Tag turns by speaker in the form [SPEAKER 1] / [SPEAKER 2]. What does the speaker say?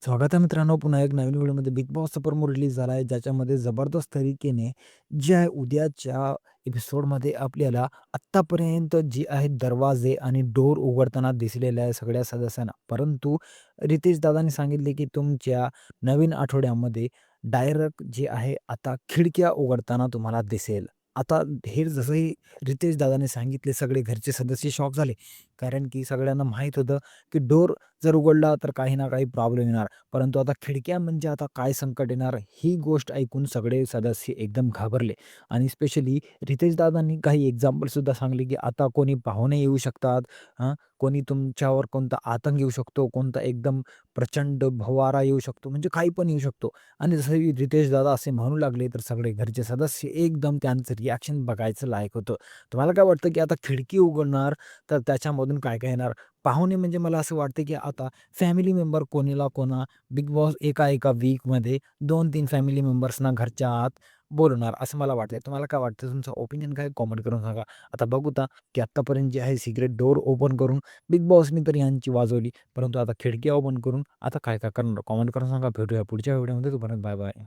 [SPEAKER 1] स्वागत आहे मित्रांनो, पुन्हा एक नवीन व्हिडिओमध्ये. बिग बॉस सुपर रिलीज झाला आहे, ज्याच्यामध्ये जबरदस्त तरीकेने जे आहे उद्याच्या एपिसोडमध्ये आपल्याला आत्तापर्यंत जे आहेत दरवाजे आणि डोर उघडताना दिसलेले आहे सगळ्या सदस्यांना. परंतु रितेश दादांनी सांगितले, की तुमच्या नवीन आठवड्यामध्ये डायरेक्ट जे आहे आता खिडक्या उघडताना तुम्हाला दिसेल. आता हे जसंही रितेश दादांनी सांगितले, सगळे घरचे सदस्य शॉक झाले. कारण की सगळ्यांना माहीत होतं, की डोर जर उघडला तर काही ना काही प्रॉब्लेम येणार. परंतु आता खिडक्या म्हणजे आता काय संकट येणार, ही गोष्ट ऐकून सगळे सदस्य एकदम घाबरले. आणि स्पेशली रितेश दादांनी काही एक्झाम्पलसुद्धा सांगले, की आता कोणी पाहुणे येऊ शकतात, कोणी तुमच्यावर कोणता आतंक येऊ शकतो, कोणता एकदम प्रचंड फवारा येऊ शकतो, म्हणजे काही पण येऊ शकतो. आणि जसं रितेश दादा असे म्हणू लागले, तर सगळे घरचे सदस्य एकदम त्यांचं रिएक्शन बघायचं लायक होतं. तुम्हाला काय वाटतं, की आता खिडकी उघडणार, तर त्याच्यामधून काय-काय येणार? पाहुणे म्हणजे मला असं वाटतं, की आता फॅमिली मेंबर कोणाला कोणा बिग बॉस एका वीकमध्ये 2-3 फॅमिली मेंबर्सना घरच्या आत बोलवणार असं मला वाटतंय. तुम्हाला काय वाटतं? तुमचं ओपिनियन काय कमेंट करून सांगा. आता बघू की आत्तापर्यंत जे आहे सिक्रेट डोअर ओपन करून बिग बॉसनी तर यांची वाजवली. परंतु आता खिडकी ओपन करून आता काय-काय करणार? कमेंट करून सांगा. भेटूया पुढच्या व्हिडिओमध्ये. तोपर्यंत बाय बाय.